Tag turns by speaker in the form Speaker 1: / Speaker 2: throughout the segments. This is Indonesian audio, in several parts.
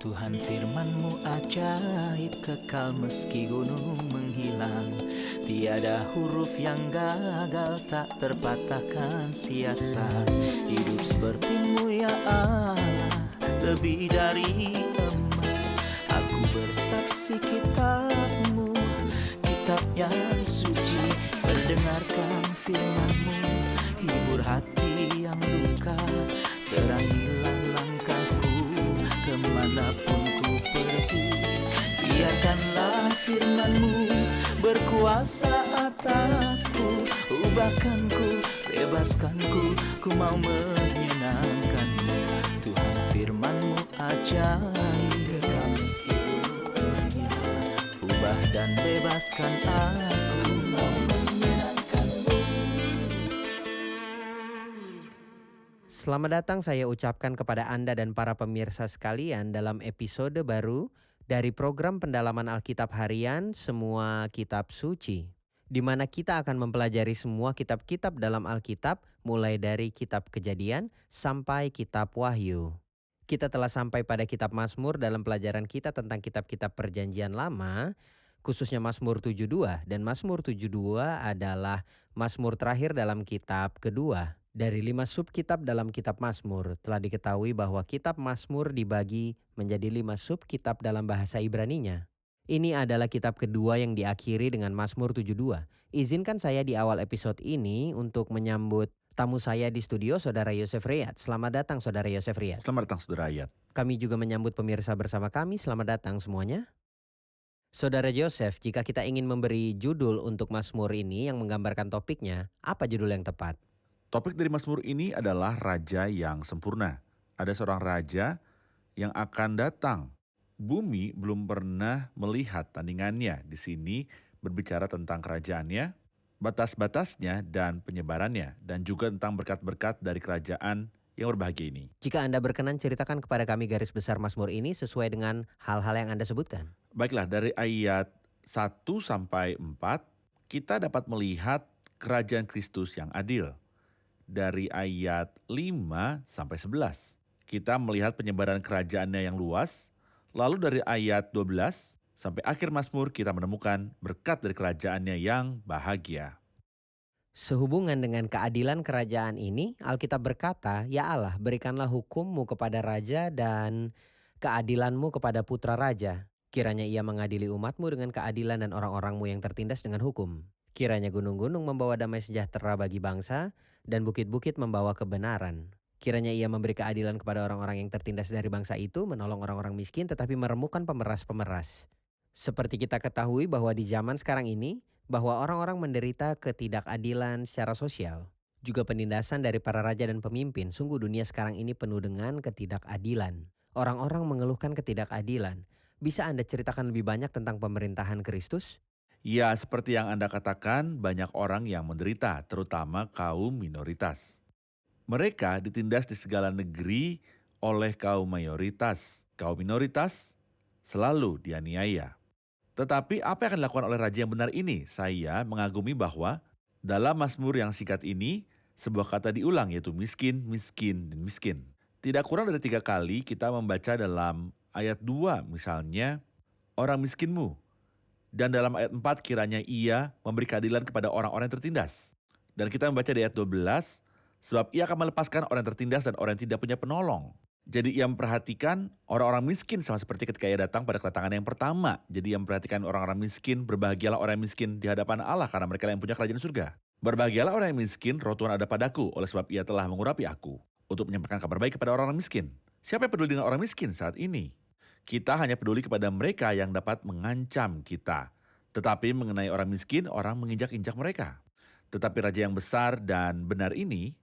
Speaker 1: Tuhan firman-Mu ajaib, kekal meski gunung menghilang. Tiada huruf yang gagal, tak terpatahkan sia-sia. Hidup seperti-Mu ya Allah, lebih dari emas. Aku bersaksi kitab-Mu, kitab yang suci. Mendengarkan firman-Mu, hibur hati yang luka. Terangilah langkahku kemanapun ku pergi. Biarkanlah firman-Mu berkuasa atasku. Ubahkanku, bebaskanku, ku mau menyenangkan-Mu. Tuhan firman-Mu ajaib, kekal meski dunia. Ubah dan bebaskan aku, mau menyenangkan-Mu.
Speaker 2: Selamat datang saya ucapkan kepada Anda dan para pemirsa sekalian dalam episode baru dari program pendalaman Alkitab harian Semua Kitab Suci, di mana kita akan mempelajari semua kitab-kitab dalam Alkitab mulai dari kitab Kejadian sampai kitab Wahyu. Kita telah sampai pada kitab Mazmur dalam pelajaran kita tentang kitab-kitab Perjanjian Lama, khususnya Mazmur 72, dan Mazmur 72 adalah Mazmur terakhir dalam kitab kedua. Dari 5 subkitab dalam kitab Mazmur, telah diketahui bahwa kitab Mazmur dibagi menjadi 5 subkitab dalam bahasa Ibraninya. Ini adalah kitab kedua yang diakhiri dengan Mazmur 72. Izinkan saya di awal episode ini untuk menyambut tamu saya di studio, Saudara Yosef Riyad. Selamat datang Saudara Yosef Riyad.
Speaker 3: Selamat datang Saudara Ayat.
Speaker 2: Kami juga menyambut pemirsa bersama kami. Selamat datang semuanya. Saudara Yosef, jika kita ingin memberi judul untuk Mazmur ini yang menggambarkan topiknya, apa judul yang tepat?
Speaker 3: Topik dari Mazmur ini adalah Raja yang Sempurna. Ada seorang raja yang akan datang. Bumi belum pernah melihat tandingannya. Di sini berbicara tentang kerajaannya, batas-batasnya dan penyebarannya, dan juga tentang berkat-berkat dari kerajaan yang berbahagia ini.
Speaker 2: Jika Anda berkenan, ceritakan kepada kami garis besar Mazmur ini sesuai dengan hal-hal yang Anda sebutkan.
Speaker 3: Baiklah, dari ayat 1 sampai 4, kita dapat melihat kerajaan Kristus yang adil. Dari ayat 5 sampai 11, kita melihat penyebaran kerajaannya yang luas. Lalu dari ayat 12 sampai akhir Mazmur kita menemukan berkat dari kerajaannya yang bahagia.
Speaker 2: Sehubungan dengan keadilan kerajaan ini, Alkitab berkata, "Ya Allah, berikanlah hukum-Mu kepada raja dan keadilan-Mu kepada putra raja. Kiranya ia mengadili umat-Mu dengan keadilan dan orang-orang-Mu yang tertindas dengan hukum. Kiranya gunung-gunung membawa damai sejahtera bagi bangsa dan bukit-bukit membawa kebenaran. Kiranya ia memberi keadilan kepada orang-orang yang tertindas dari bangsa itu, menolong orang-orang miskin tetapi meremukkan pemeras-pemeras." Seperti kita ketahui bahwa di zaman sekarang ini, bahwa orang-orang menderita ketidakadilan secara sosial, juga penindasan dari para raja dan pemimpin. Sungguh dunia sekarang ini penuh dengan ketidakadilan. Orang-orang mengeluhkan ketidakadilan. Bisa Anda ceritakan lebih banyak tentang pemerintahan Kristus?
Speaker 3: Ya, seperti yang Anda katakan, banyak orang yang menderita, terutama kaum minoritas. Mereka ditindas di segala negeri oleh kaum mayoritas. Kaum minoritas selalu dianiaya. Tetapi apa yang akan dilakukan oleh raja yang benar ini? Saya mengagumi bahwa dalam Mazmur yang singkat ini, sebuah kata diulang yaitu miskin, miskin, dan miskin. Tidak kurang dari 3 kali kita membaca dalam ayat 2 misalnya, orang miskinmu. Dan dalam ayat 4 kiranya ia memberi keadilan kepada orang-orang yang tertindas. Dan kita membaca di ayat 12, sebab ia akan melepaskan orang yang tertindas dan orang yang tidak punya penolong. Jadi ia memperhatikan orang-orang miskin sama seperti ketika ia datang pada kedatangan yang pertama. Jadi ia memperhatikan orang-orang miskin, berbahagialah orang yang miskin di hadapan Allah karena mereka yang punya kerajaan surga. Berbahagialah orang yang miskin, roh Tuhan ada padaku, oleh sebab ia telah mengurapi aku untuk menyampaikan kabar baik kepada orang-orang miskin. Siapa yang peduli dengan orang miskin saat ini? Kita hanya peduli kepada mereka yang dapat mengancam kita. Tetapi mengenai orang miskin, orang menginjak-injak mereka. Tetapi raja yang besar dan benar ini,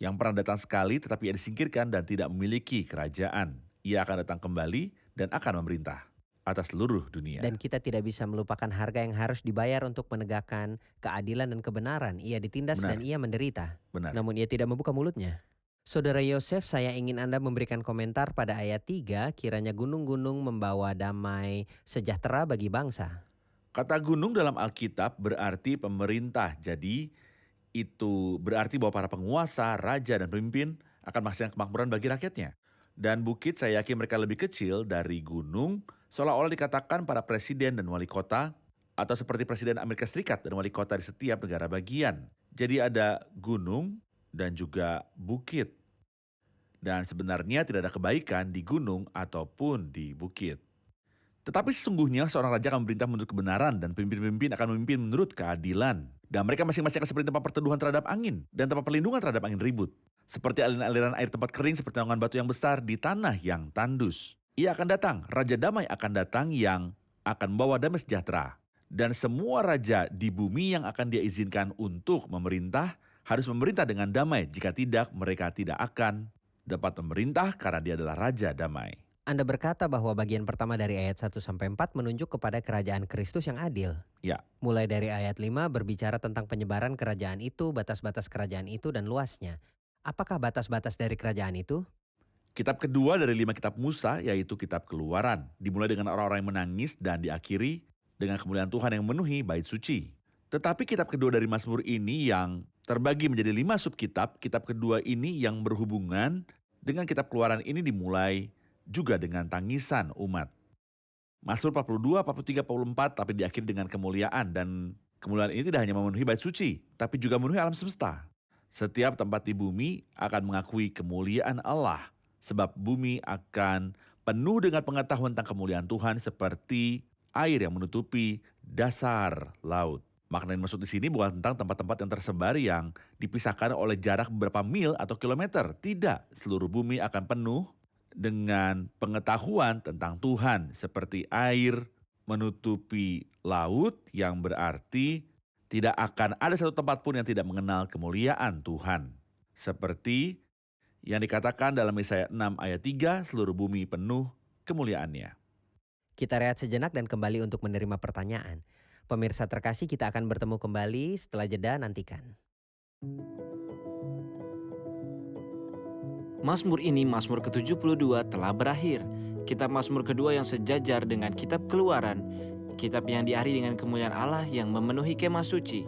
Speaker 3: yang pernah datang sekali tetapi ia disingkirkan dan tidak memiliki kerajaan. Ia akan datang kembali dan akan memerintah atas seluruh dunia.
Speaker 2: Dan kita tidak bisa melupakan harga yang harus dibayar untuk menegakkan keadilan dan kebenaran. Ia ditindas dan
Speaker 3: Benar.
Speaker 2: ia menderita.
Speaker 3: Benar.
Speaker 2: Namun ia tidak membuka mulutnya. Saudara Yosef, saya ingin Anda memberikan komentar pada ayat 3, kiranya gunung-gunung membawa damai sejahtera bagi bangsa.
Speaker 3: Kata gunung dalam Alkitab berarti pemerintah. Jadi itu berarti bahwa para penguasa, raja, dan pemimpin akan menghasilkan kemakmuran bagi rakyatnya. Dan bukit saya yakin mereka lebih kecil dari gunung, seolah-olah dikatakan para presiden dan wali kota, atau seperti presiden Amerika Serikat dan wali kota di setiap negara bagian. Jadi ada gunung dan juga bukit. Dan sebenarnya tidak ada kebaikan di gunung ataupun di bukit. Tetapi sesungguhnya seorang raja akan memerintah menurut kebenaran dan pemimpin-pemimpin akan memimpin menurut keadilan. Dan mereka masing-masing akan seperti tempat perteduhan terhadap angin dan tempat perlindungan terhadap angin ribut. Seperti aliran-aliran air tempat kering seperti naungan batu yang besar di tanah yang tandus. Ia akan datang, Raja Damai akan datang yang akan membawa damai sejahtera. Dan semua raja di bumi yang akan dia izinkan untuk memerintah harus memerintah dengan damai. Jika tidak, mereka tidak akan dapat memerintah karena dia adalah Raja Damai.
Speaker 2: Anda berkata bahwa bagian pertama dari ayat 1-4 menunjuk kepada kerajaan Kristus yang adil.
Speaker 3: Ya,
Speaker 2: Mulai dari ayat 5 berbicara tentang penyebaran kerajaan itu, batas-batas kerajaan itu, dan luasnya. Apakah batas-batas dari kerajaan itu?
Speaker 3: kitab kedua dari 5 kitab Musa yaitu kitab Keluaran. Dimulai dengan orang-orang yang menangis dan diakhiri dengan kemuliaan Tuhan yang memenuhi bait suci. Tetapi kitab kedua dari Mazmur ini yang terbagi menjadi 5 subkitab, kitab kedua ini yang berhubungan dengan kitab Keluaran ini dimulai juga dengan tangisan umat. Mazmur 42, 43, 44 tapi diakhiri dengan kemuliaan, dan kemuliaan ini tidak hanya memenuhi bait suci, tapi juga memenuhi alam semesta. Setiap tempat di bumi akan mengakui kemuliaan Allah, sebab bumi akan penuh dengan pengetahuan tentang kemuliaan Tuhan seperti air yang menutupi dasar laut. Makna yang maksud di sini bukan tentang tempat-tempat yang tersebar yang dipisahkan oleh jarak beberapa mil atau kilometer. Tidak, seluruh bumi akan penuh dengan pengetahuan tentang Tuhan seperti air menutupi laut, yang berarti tidak akan ada satu tempat pun yang tidak mengenal kemuliaan Tuhan. Seperti yang dikatakan dalam Yesaya 6 ayat 3, seluruh bumi penuh kemuliaannya.
Speaker 2: Kita rehat sejenak dan kembali untuk menerima pertanyaan. Pemirsa terkasih, kita akan bertemu kembali setelah jeda, nantikan.
Speaker 4: Mazmur ini, Mazmur ke-72 telah berakhir. Kitab Mazmur kedua yang sejajar dengan kitab Keluaran, kitab yang diakhiri dengan kemuliaan Allah yang memenuhi kemah suci.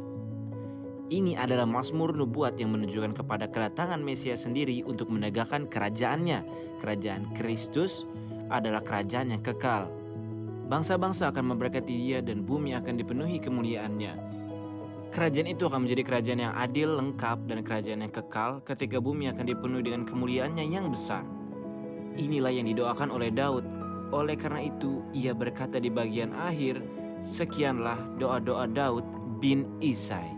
Speaker 4: Ini adalah Mazmur nubuat yang menunjukkan kepada kedatangan Mesias sendiri untuk menegakkan kerajaannya. Kerajaan Kristus adalah kerajaan yang kekal. Bangsa-bangsa akan memberkati Dia dan bumi akan dipenuhi kemuliaannya. Kerajaan itu akan menjadi kerajaan yang adil, lengkap, dan kerajaan yang kekal ketika bumi akan dipenuhi dengan kemuliaannya yang besar. Inilah yang didoakan oleh Daud. Oleh karena itu, ia berkata di bagian akhir, sekianlah doa-doa Daud bin Isai.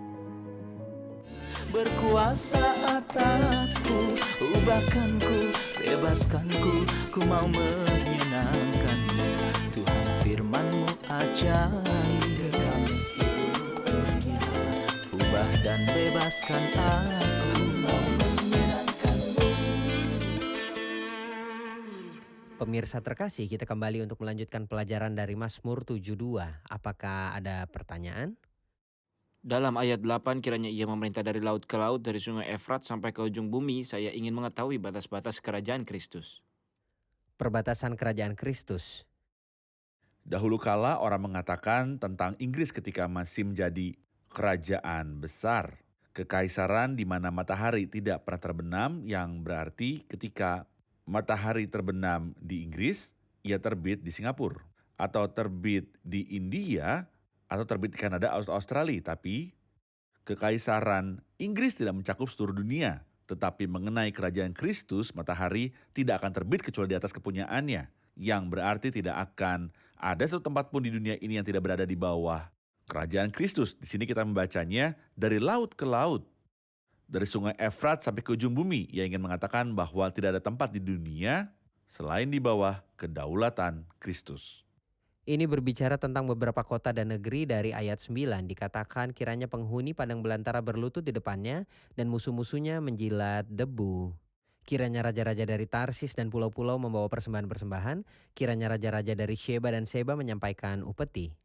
Speaker 1: Berkuasa atasku, ubahkanku, bebaskanku, ku mau menyenangkanmu. Tuhan firman-Mu ajaib, kekal seluruhnya. Ubah dan bebaskan aku, mau menyenangkanmu.
Speaker 2: Pemirsa terkasih, kita kembali untuk melanjutkan pelajaran dari Mazmur 72. Apakah ada pertanyaan?
Speaker 4: Dalam ayat 8, kiranya ia memerintah dari laut ke laut, dari sungai Efrat sampai ke ujung bumi. Saya ingin mengetahui batas-batas kerajaan Kristus.
Speaker 2: Perbatasan kerajaan Kristus.
Speaker 3: Dahulu kala orang mengatakan tentang Inggris ketika masih menjadi kerajaan besar. Kekaisaran di mana matahari tidak pernah terbenam, yang berarti ketika matahari terbenam di Inggris, ia terbit di Singapura. Atau terbit di India, atau terbit di Kanada atau Australia. Tapi kekaisaran Inggris tidak mencakup seluruh dunia. Tetapi mengenai kerajaan Kristus, matahari tidak akan terbit kecuali di atas kepunyaannya. Yang berarti tidak akan ada satu tempat pun di dunia ini yang tidak berada di bawah kerajaan Kristus. Di sini kita membacanya dari laut ke laut. Dari sungai Efrat sampai ke ujung bumi. Ia ingin mengatakan bahwa tidak ada tempat di dunia selain di bawah kedaulatan Kristus.
Speaker 2: Ini berbicara tentang beberapa kota dan negeri. Dari ayat 9 dikatakan kiranya penghuni padang belantara berlutut di depannya dan musuh-musuhnya menjilat debu. Kiranya raja-raja dari Tarsis dan pulau-pulau membawa persembahan-persembahan. Kiranya raja-raja dari Sheba dan Seba menyampaikan upeti.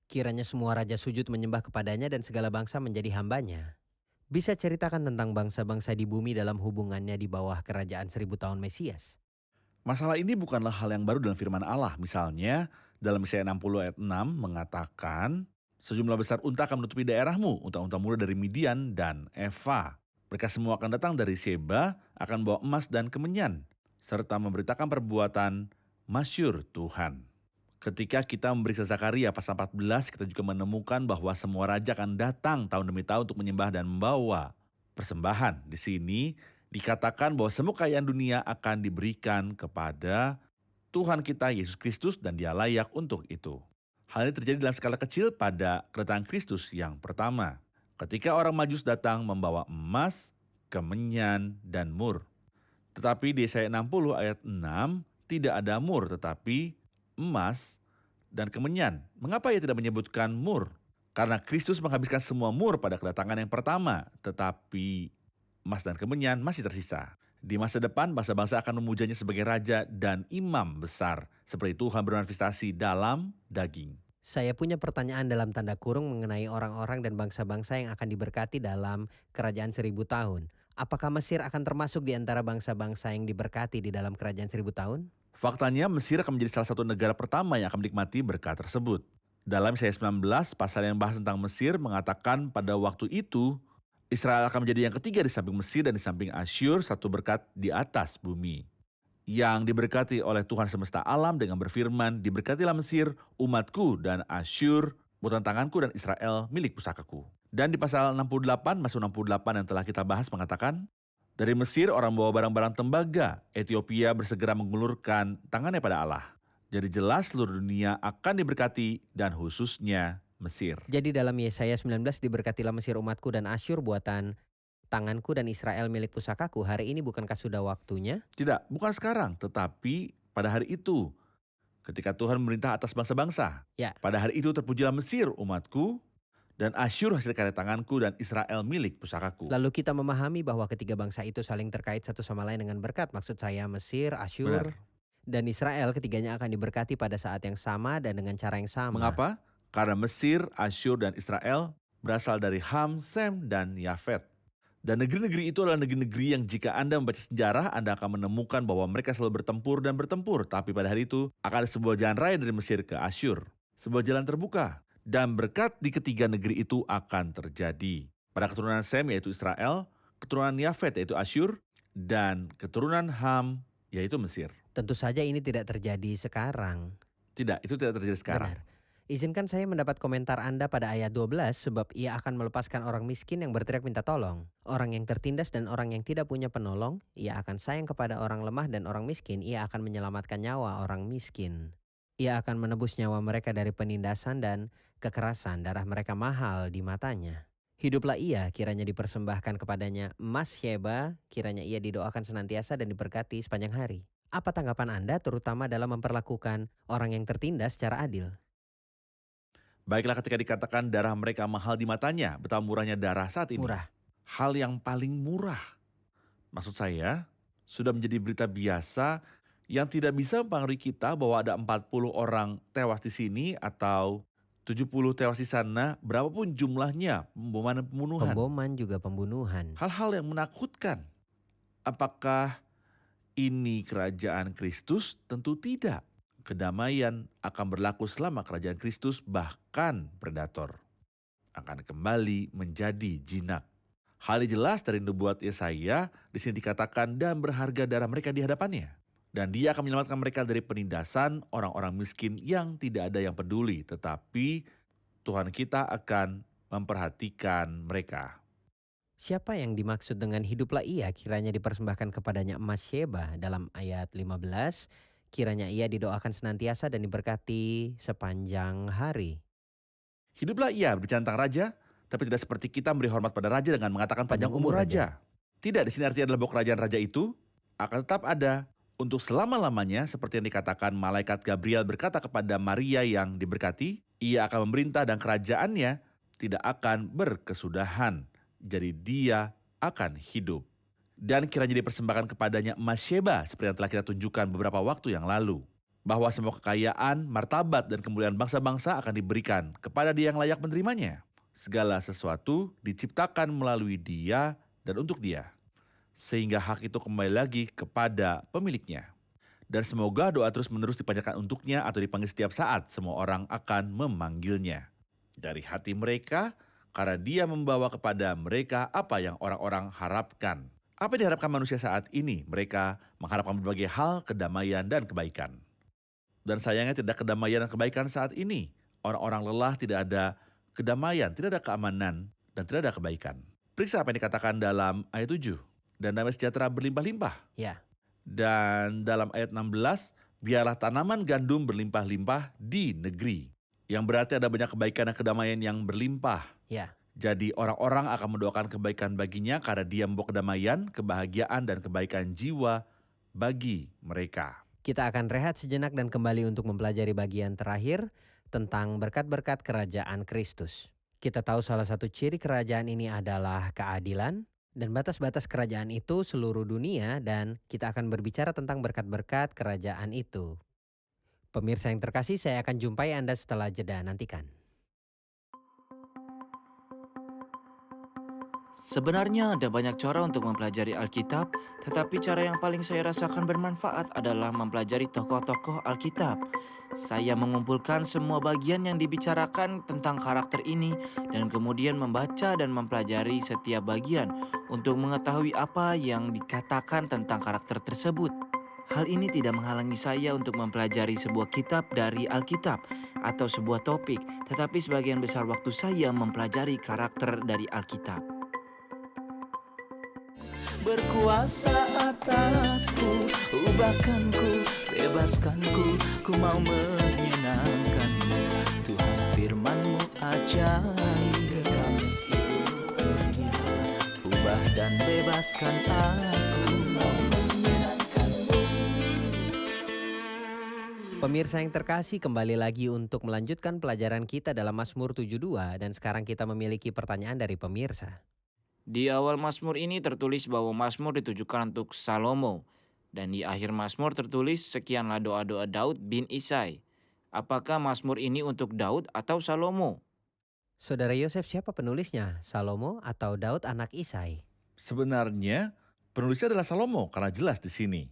Speaker 2: Kiranya semua raja sujud menyembah kepadanya dan segala bangsa menjadi hambanya. Bisa ceritakan tentang bangsa-bangsa di bumi dalam hubungannya di bawah kerajaan 1000 tahun Mesias?
Speaker 3: Masalah ini bukanlah hal yang baru dalam firman Allah. Misalnya dalam Yesaya 60 ayat 6 mengatakan, sejumlah besar unta akan menutupi daerahmu, unta-unta muda dari Midian dan Eva. Mereka semua akan datang dari Sheba, akan bawa emas dan kemenyan. serta memberitakan perbuatan masyhur Tuhan. Ketika kita memeriksa Zakaria pasal 14, kita juga menemukan bahwa semua raja akan datang tahun demi tahun untuk menyembah dan membawa persembahan. Di sini dikatakan bahwa semua kekayaan dunia akan diberikan kepada Tuhan kita Yesus Kristus dan Dia layak untuk itu. Hal ini terjadi dalam skala kecil pada kedatangan Kristus yang pertama. Ketika orang Majus datang membawa emas, kemenyan, dan mur. Tetapi di Yesaya 60 ayat 6 tidak ada mur tetapi emas dan kemenyan. Mengapa ia tidak menyebutkan mur? Karena Kristus menghabiskan semua mur pada kedatangan yang pertama, tetapi emas dan kemenyan masih tersisa. Di masa depan, bangsa-bangsa akan memujanya sebagai raja dan imam besar, seperti Tuhan bermanifestasi dalam daging.
Speaker 2: Saya punya pertanyaan dalam tanda kurung mengenai orang-orang dan bangsa-bangsa yang akan diberkati dalam kerajaan 1000 tahun. Apakah Mesir akan termasuk di antara bangsa-bangsa yang diberkati di dalam kerajaan 1000 tahun?
Speaker 3: Faktanya, Mesir akan menjadi salah satu negara pertama yang akan menikmati berkat tersebut. Dalam Yesaya 19, pasal yang bahas tentang Mesir mengatakan pada waktu itu, Israel akan menjadi yang ketiga di samping Mesir dan di samping Asyur, satu berkat di atas bumi. Yang diberkati oleh Tuhan semesta alam dengan berfirman, diberkatilah Mesir, umatku, dan Asyur, buatan tanganku, dan Israel, milik pusakaku. Dan di pasal 68, Mazmur 68 yang telah kita bahas mengatakan, dari Mesir orang bawa barang-barang tembaga, Ethiopia bersegera mengulurkan tangannya pada Allah. Jadi jelas seluruh dunia akan diberkati dan khususnya Mesir.
Speaker 2: Jadi dalam Yesaya 19 diberkatilah Mesir umatku dan Asyur buatan tanganku dan Israel milik pusakaku. Hari ini bukankah sudah waktunya?
Speaker 3: Tidak, bukan sekarang, tetapi pada hari itu. Ketika Tuhan memerintah atas bangsa-bangsa.
Speaker 2: Ya.
Speaker 3: Pada hari itu terpujilah Mesir umatku, dan Asyur hasil karya tanganku, dan Israel milik pusakaku.
Speaker 2: Lalu kita memahami bahwa ketiga bangsa itu saling terkait satu sama lain dengan berkat. Maksud saya Mesir, Asyur,
Speaker 3: Benar.
Speaker 2: dan Israel ketiganya akan diberkati pada saat yang sama dan dengan cara yang sama.
Speaker 3: Mengapa? Karena Mesir, Asyur, dan Israel berasal dari Ham, Sem, dan Yafet. Dan negeri-negeri itu adalah negeri-negeri yang jika Anda membaca sejarah, Anda akan menemukan bahwa mereka selalu bertempur dan bertempur. Tapi pada hari itu akan ada sebuah jalan raya dari Mesir ke Asyur. Sebuah jalan terbuka. Dan berkat di ketiga negeri itu akan terjadi. Pada keturunan Sem yaitu Israel, keturunan Yafet yaitu Asyur, dan keturunan Ham yaitu Mesir.
Speaker 2: Tentu saja ini tidak terjadi sekarang.
Speaker 3: Tidak, itu tidak terjadi sekarang.
Speaker 2: Benar. Izinkan saya mendapat komentar Anda pada ayat 12 sebab ia akan melepaskan orang miskin yang berteriak minta tolong. Orang yang tertindas dan orang yang tidak punya penolong, ia akan sayang kepada orang lemah dan orang miskin, ia akan menyelamatkan nyawa orang miskin. Ia akan menebus nyawa mereka dari penindasan dan kekerasan, darah mereka mahal di matanya. Hiduplah ia, kiranya dipersembahkan kepadanya emas Sheba, kiranya ia didoakan senantiasa dan diberkati sepanjang hari. Apa tanggapan Anda terutama dalam memperlakukan orang yang tertindas secara adil?
Speaker 3: Baiklah ketika dikatakan darah mereka mahal di matanya, betapa murahnya darah saat ini.
Speaker 2: Murah.
Speaker 3: Hal yang paling murah. Maksud saya, sudah menjadi berita biasa yang tidak bisa mempengaruhi kita bahwa ada 40 orang tewas di sini atau 70 tewas di sana, berapapun jumlahnya, pemboman dan pembunuhan.
Speaker 2: Pemboman juga pembunuhan.
Speaker 3: Hal-hal yang menakutkan. Apakah ini kerajaan Kristus? Tentu tidak. Kedamaian akan berlaku selama kerajaan Kristus, bahkan predator akan kembali menjadi jinak. Hal ini jelas dari nubuat Yesaya, di sini dikatakan dan berharga darah mereka di hadapannya. Dan dia akan menyelamatkan mereka dari penindasan orang-orang miskin yang tidak ada yang peduli, tetapi Tuhan kita akan memperhatikan mereka.
Speaker 2: Siapa yang dimaksud dengan hiduplah ia kiranya dipersembahkan kepadanya emas Sheba dalam ayat 15? Kiranya ia didoakan senantiasa dan diberkati sepanjang hari.
Speaker 3: Hiduplah ia berbicara tentang raja, tapi tidak seperti kita memberi hormat pada raja dengan mengatakan panjang umur raja. Tidak, di sini artinya adalah bahwa kerajaan raja itu akan tetap ada untuk selama-lamanya, seperti yang dikatakan malaikat Gabriel berkata kepada Maria yang diberkati, ia akan memerintah dan kerajaannya tidak akan berkesudahan. Jadi dia akan hidup. Dan kiranya dipersembahkan kepadanya emas Sheba, seperti yang telah kita tunjukkan beberapa waktu yang lalu. Bahwa semua kekayaan, martabat, dan kemuliaan bangsa-bangsa akan diberikan kepada dia yang layak menerimanya. Segala sesuatu diciptakan melalui dia dan untuk dia. Sehingga hak itu kembali lagi kepada pemiliknya. Dan semoga doa terus-menerus dipanjatkan untuknya atau dipanggil setiap saat semua orang akan memanggilnya. Dari hati mereka, karena dia membawa kepada mereka apa yang orang-orang harapkan. Apa yang diharapkan manusia saat ini? Mereka mengharapkan berbagai hal, kedamaian dan kebaikan. Dan sayangnya tidak kedamaian dan kebaikan saat ini. Orang-orang lelah, tidak ada kedamaian, tidak ada keamanan, dan tidak ada kebaikan. Periksa apa yang dikatakan dalam ayat 7. Dan damai sejahtera berlimpah-limpah.
Speaker 2: Ya,
Speaker 3: Dan dalam ayat 16, biarlah tanaman gandum berlimpah-limpah di negeri. Yang berarti ada banyak kebaikan dan kedamaian yang berlimpah.
Speaker 2: ya.
Speaker 3: Jadi orang-orang akan mendoakan kebaikan baginya karena dia membawa kedamaian, kebahagiaan, dan kebaikan jiwa bagi mereka.
Speaker 2: Kita akan rehat sejenak dan kembali untuk mempelajari bagian terakhir tentang berkat-berkat kerajaan Kristus. Kita tahu salah satu ciri kerajaan ini adalah keadilan, dan batas-batas kerajaan itu seluruh dunia, dan kita akan berbicara tentang berkat-berkat kerajaan itu. Pemirsa yang terkasih, saya akan jumpai Anda setelah jeda, nantikan.
Speaker 4: Sebenarnya ada banyak cara untuk mempelajari Alkitab, tetapi cara yang paling saya rasakan bermanfaat adalah mempelajari tokoh-tokoh Alkitab. Saya mengumpulkan semua bagian yang dibicarakan tentang karakter ini dan kemudian membaca dan mempelajari setiap bagian untuk mengetahui apa yang dikatakan tentang karakter tersebut. Hal ini tidak menghalangi saya untuk mempelajari sebuah kitab dari Alkitab atau sebuah topik, tetapi sebagian besar waktu saya mempelajari karakter dari Alkitab.
Speaker 1: Berkuasa atasku, ubahkanku, bebaskanku, ku mau menyenangkanmu. Tuhan firman-Mu ajaib, kekal seluruhnya. Ubah dan bebaskan aku, mau menyenangkanmu.
Speaker 2: Pemirsa yang terkasih, kembali lagi untuk melanjutkan pelajaran kita dalam Mazmur 72, dan sekarang kita memiliki pertanyaan dari pemirsa.
Speaker 4: Di awal Mazmur ini tertulis bahwa Mazmur ditujukan untuk Salomo, dan di akhir Mazmur tertulis sekianlah doa-doa Daud bin Isai. Apakah Mazmur ini untuk Daud atau Salomo?
Speaker 2: Saudara Yosef, siapa penulisnya? Salomo atau Daud anak Isai?
Speaker 3: Sebenarnya penulisnya adalah Salomo karena jelas di sini.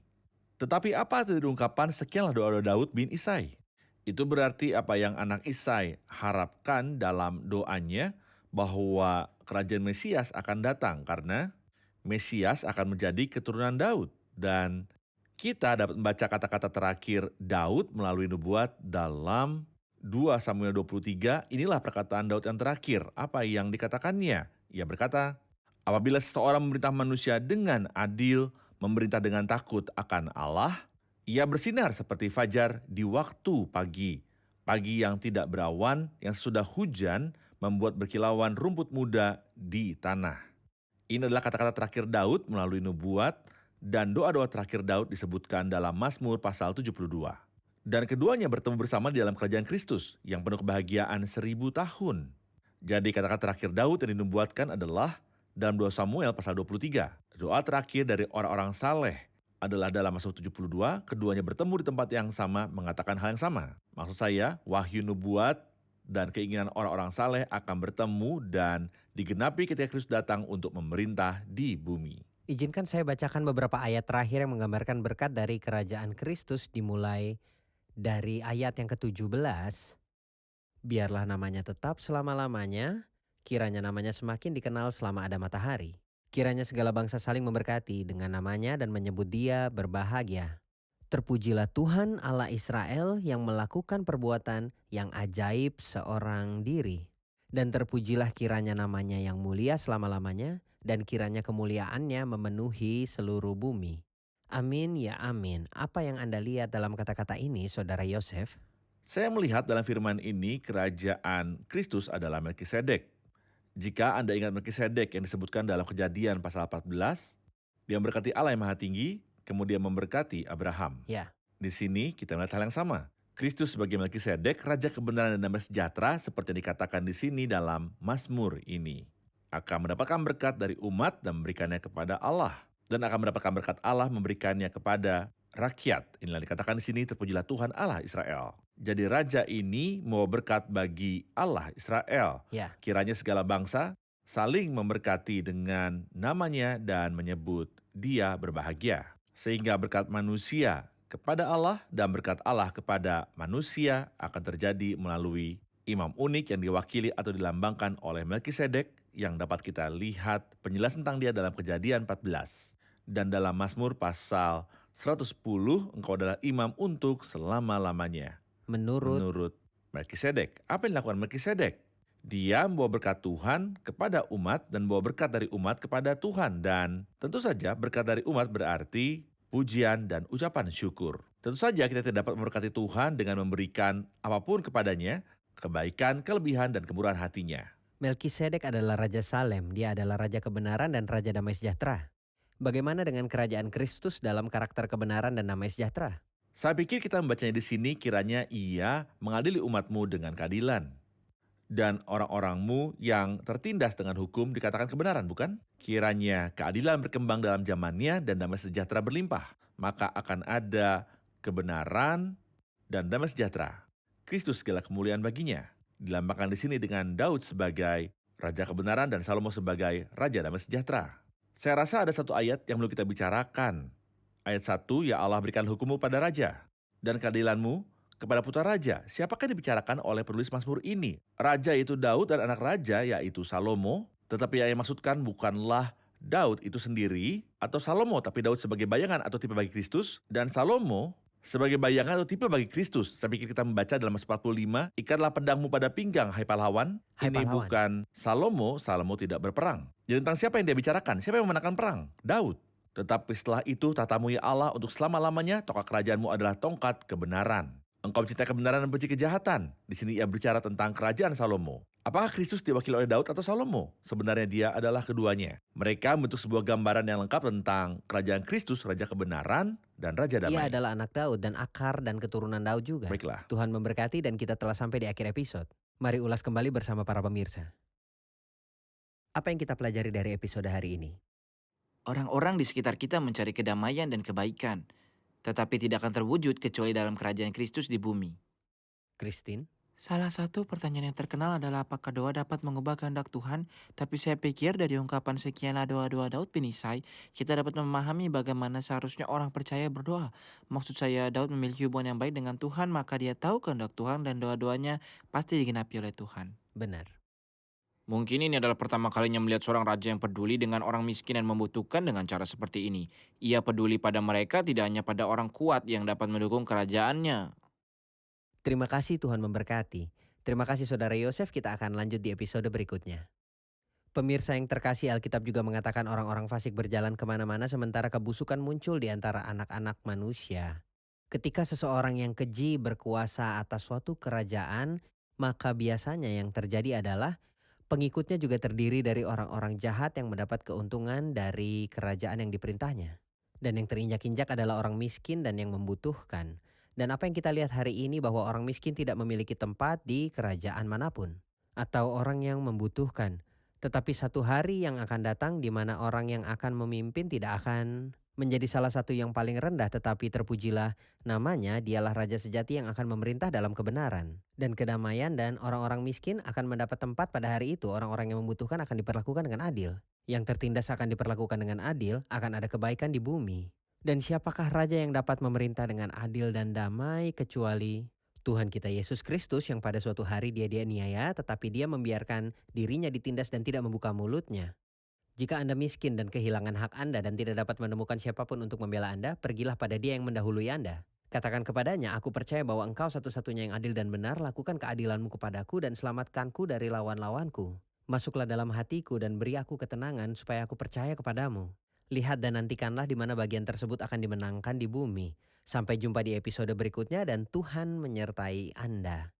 Speaker 3: Tetapi apa arti ungkapan sekianlah doa-doa Daud bin Isai? Itu berarti apa yang anak Isai harapkan dalam doanya, bahwa kerajaan Mesias akan datang karena Mesias akan menjadi keturunan Daud. Dan kita dapat membaca kata-kata terakhir Daud melalui nubuat dalam 2 Samuel 23. Inilah perkataan Daud yang terakhir. Apa yang dikatakannya? Ia berkata, apabila seseorang memerintah manusia dengan adil, memerintah dengan takut akan Allah, ia bersinar seperti fajar di waktu pagi. Pagi yang tidak berawan, yang sesudah hujan, membuat berkilauan rumput muda di tanah. Ini adalah kata-kata terakhir Daud melalui nubuat, dan doa-doa terakhir Daud disebutkan dalam Mazmur pasal 72. Dan keduanya bertemu bersama di dalam kerajaan Kristus yang penuh kebahagiaan 1000 tahun. Jadi kata-kata terakhir Daud yang dinubuatkan adalah dalam 2 Samuel pasal 23. Doa terakhir dari orang-orang saleh adalah dalam Mazmur 72, keduanya bertemu di tempat yang sama mengatakan hal yang sama. Maksud saya, wahyu nubuat dan keinginan orang-orang saleh akan bertemu dan digenapi ketika Kristus datang untuk memerintah di bumi.
Speaker 2: Izinkan saya bacakan beberapa ayat terakhir yang menggambarkan berkat dari kerajaan Kristus, dimulai dari ayat yang ke-17. Biarlah namanya tetap selama-lamanya, kiranya namanya semakin dikenal selama ada matahari. Kiranya segala bangsa saling memberkati dengan namanya dan menyebut dia berbahagia. Terpujilah Tuhan Allah Israel yang melakukan perbuatan yang ajaib seorang diri. Dan terpujilah kiranya namanya yang mulia selama-lamanya, dan kiranya kemuliaannya memenuhi seluruh bumi. Amin ya amin. Apa yang Anda lihat dalam kata-kata ini, Saudara Yosef?
Speaker 3: Saya melihat dalam firman ini kerajaan Kristus adalah Melkisedek. Jika Anda ingat Melkisedek yang disebutkan dalam Kejadian pasal 14, dia memberkati Allah yang Maha Tinggi, kemudian memberkati Abraham.
Speaker 2: Ya.
Speaker 3: Di sini kita melihat hal yang sama. Kristus sebagai Melkisedek, raja kebenaran dan damai sejahtera, seperti yang dikatakan di sini dalam Mazmur ini, akan mendapatkan berkat dari umat dan memberikannya kepada Allah, dan akan mendapatkan berkat Allah memberikannya kepada rakyat. Inilah dikatakan di sini, terpujilah Tuhan Allah Israel. Jadi raja ini membawa berkat bagi Allah Israel.
Speaker 2: Ya.
Speaker 3: Kiranya segala bangsa saling memberkati dengan namanya dan menyebut dia berbahagia. Sehingga berkat manusia kepada Allah dan berkat Allah kepada manusia akan terjadi melalui imam unik yang diwakili atau dilambangkan oleh Melkisedek, yang dapat kita lihat penjelasan tentang dia dalam Kejadian 14. Dan dalam Mazmur pasal 110, engkau adalah imam untuk selama-lamanya. Menurut Melkisedek. Apa yang dilakukan Melkisedek? Dia membawa berkat Tuhan kepada umat dan membawa berkat dari umat kepada Tuhan. Dan tentu saja berkat dari umat berarti pujian dan ucapan syukur. Tentu saja kita tidak dapat memberkati Tuhan dengan memberikan apapun kepadanya, kebaikan, kelebihan, dan kemurahan hatinya.
Speaker 2: Melkisedek adalah Raja Salem, dia adalah Raja kebenaran dan Raja damai sejahtera. Bagaimana dengan kerajaan Kristus dalam karakter kebenaran dan damai sejahtera?
Speaker 3: Saya pikir kita membacanya di sini kiranya ia mengadili umatmu dengan keadilan. Dan orang-orangmu yang tertindas dengan hukum dikatakan kebenaran, bukan? Kiranya keadilan berkembang dalam zamannya dan damai sejahtera berlimpah. Maka akan ada kebenaran dan damai sejahtera. Kristus segala kemuliaan baginya. Dilambangkan di sini dengan Daud sebagai Raja kebenaran dan Salomo sebagai Raja damai sejahtera. Saya rasa ada satu ayat yang perlu kita bicarakan. Ayat 1, ya Allah berikan hukummu pada raja, dan keadilanmu kepada putra raja. Siapakah yang dibicarakan oleh penulis Mazmur ini? Raja itu Daud dan anak raja yaitu Salomo, tetapi yang dimaksudkan bukanlah Daud itu sendiri atau Salomo, tapi Daud sebagai bayangan atau tipe bagi Kristus, dan Salomo sebagai bayangan atau tipe bagi Kristus. Saya pikir kita membaca dalam Mazmur 45, ikatlah pedangmu pada pinggang, hai pahlawan. Ini bukan Salomo tidak berperang. Jadi tentang siapa yang dia bicarakan? Siapa yang memenangkan perang? Daud. Tetapi setelah itu tatamu ya Allah untuk selama-lamanya, tongkat kerajaanmu adalah tongkat kebenaran. Engkau mencintai kebenaran dan benci kejahatan. Di sini ia berbicara tentang kerajaan Salomo. Apakah Kristus diwakili oleh Daud atau Salomo? Sebenarnya dia adalah keduanya. Mereka membentuk sebuah gambaran yang lengkap tentang kerajaan Kristus, Raja kebenaran dan Raja damai.
Speaker 2: Ia adalah anak Daud dan akar dan keturunan Daud juga.
Speaker 3: Baiklah.
Speaker 2: Tuhan memberkati dan kita telah sampai di akhir episode. Mari ulas kembali bersama para pemirsa. Apa yang kita pelajari dari episode hari ini?
Speaker 4: Orang-orang di sekitar kita mencari kedamaian dan kebaikan, tetapi tidak akan terwujud kecuali dalam kerajaan Kristus di bumi.
Speaker 2: Christine?
Speaker 4: Salah satu pertanyaan yang terkenal adalah apakah doa dapat mengubah kehendak Tuhan, tapi saya pikir dari ungkapan sekianlah doa-doa Daud bin Isai, kita dapat memahami bagaimana seharusnya orang percaya berdoa. Maksud saya, Daud memiliki hubungan yang baik dengan Tuhan, maka dia tahu kehendak Tuhan dan doa-doanya pasti digenapi oleh Tuhan.
Speaker 2: Benar.
Speaker 4: Mungkin ini adalah pertama kalinya melihat seorang raja yang peduli dengan orang miskin dan membutuhkan dengan cara seperti ini. Ia peduli pada mereka, tidak hanya pada orang kuat yang dapat mendukung kerajaannya.
Speaker 2: Terima kasih, Tuhan memberkati. Terima kasih Saudara Yosef, kita akan lanjut di episode berikutnya. Pemirsa yang terkasih, Alkitab juga mengatakan orang-orang fasik berjalan kemana-mana sementara kebusukan muncul di antara anak-anak manusia. Ketika seseorang yang keji berkuasa atas suatu kerajaan, maka biasanya yang terjadi adalah pengikutnya juga terdiri dari orang-orang jahat yang mendapat keuntungan dari kerajaan yang diperintahnya. Dan yang terinjak-injak adalah orang miskin dan yang membutuhkan. Dan apa yang kita lihat hari ini bahwa orang miskin tidak memiliki tempat di kerajaan manapun. Atau orang yang membutuhkan. Tetapi satu hari yang akan datang di mana orang yang akan memimpin tidak akan menjadi salah satu yang paling rendah, tetapi terpujilah namanya, dialah Raja sejati yang akan memerintah dalam kebenaran dan kedamaian, dan orang-orang miskin akan mendapat tempat pada hari itu. Orang-orang yang membutuhkan akan diperlakukan dengan adil. Yang tertindas akan diperlakukan dengan adil, akan ada kebaikan di bumi. Dan siapakah raja yang dapat memerintah dengan adil dan damai kecuali Tuhan kita Yesus Kristus, yang pada suatu hari dia dianiaya tetapi dia membiarkan dirinya ditindas dan tidak membuka mulutnya. Jika Anda miskin dan kehilangan hak Anda dan tidak dapat menemukan siapapun untuk membela Anda, pergilah pada dia yang mendahului Anda. Katakan kepadanya, aku percaya bahwa engkau satu-satunya yang adil dan benar, lakukan keadilanmu kepadaku dan selamatkanku dari lawan-lawanku. Masuklah dalam hatiku dan beri aku ketenangan supaya aku percaya kepadamu. Lihat dan nantikanlah di mana bagian tersebut akan dimenangkan di bumi. Sampai jumpa di episode berikutnya dan Tuhan menyertai Anda.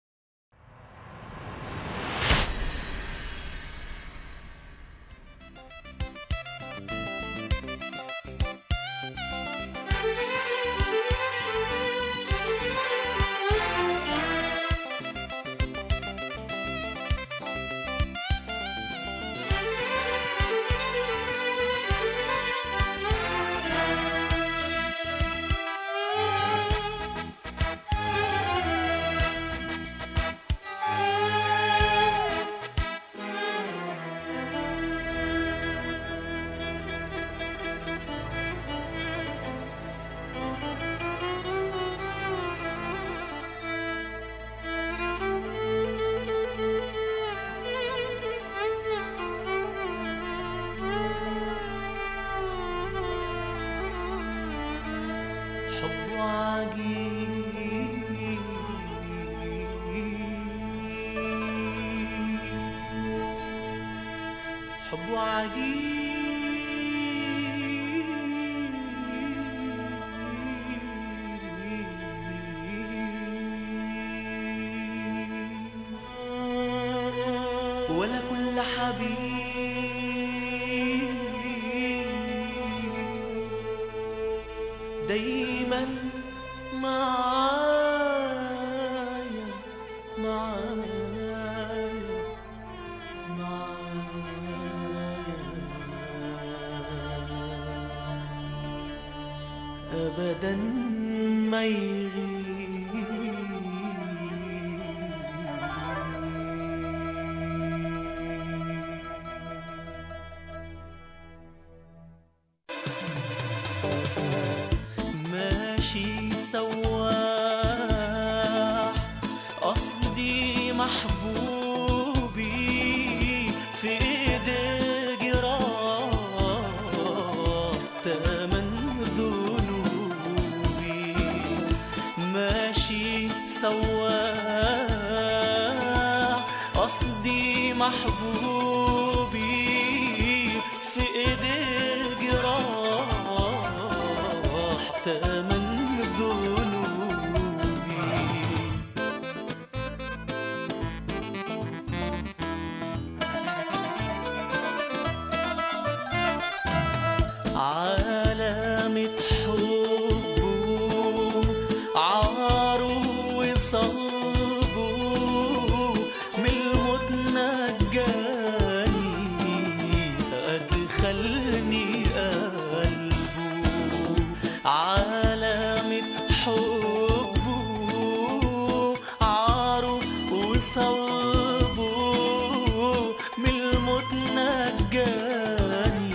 Speaker 1: حب عجيب ولا كل حبيب دايما معايا أبدا ما يغيب ماشي سواح قصدي محبوبي في ايدي جراح تمن ذنوبي ماشي سواح قصدي محبوبي في ايدي جراح تمن ذنوبي علامة حبه عاره وصلبه من الموت نجاني أدخلني قلبه علامة حبه عاره وصلبه من الموت نجاني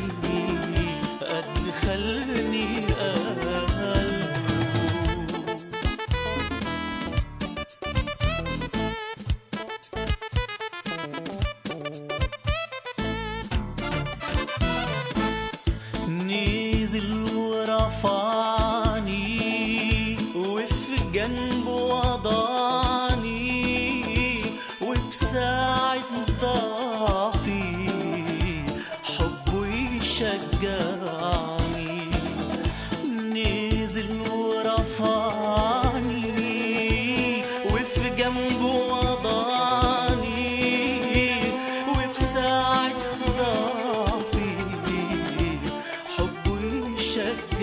Speaker 1: أدخلني قلبه نزل ورفعني وفي جنبه وضعني وفي ساعة ضعفي حبه يشجعني نزل ورفعني وفي جنبه وضعني وفي ساعة ضعفي حبه يشجعني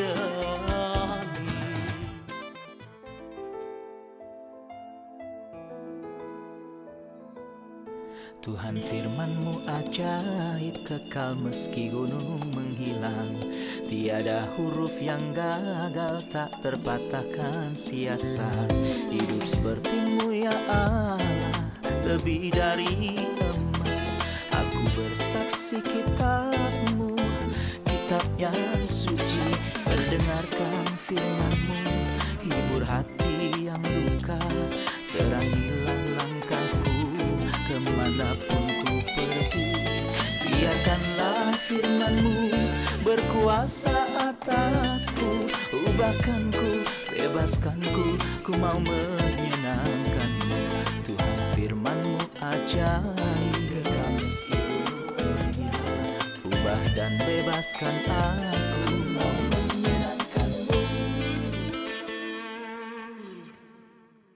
Speaker 5: Tuhan firman-Mu ajaib kekal meski gunung menghilang. Tiada huruf yang gagal tak terpatahkan sia-sia. Hidup seperti-Mu ya Allah lebih dari emas. Aku bersaksi kitab-Mu, kitab yang suci. Mendengarkan firman-Mu, hibur hati yang luka. Terangilah langkahku kemanapun ku pergi. Biarkanlah firman-Mu berkuasa atasku. Ubahkanku, bebaskanku, ku mau menyenangkan-Mu. Tuhan firman-Mu ajaib kekal meski gunung. Ubah dan bebaskan aku.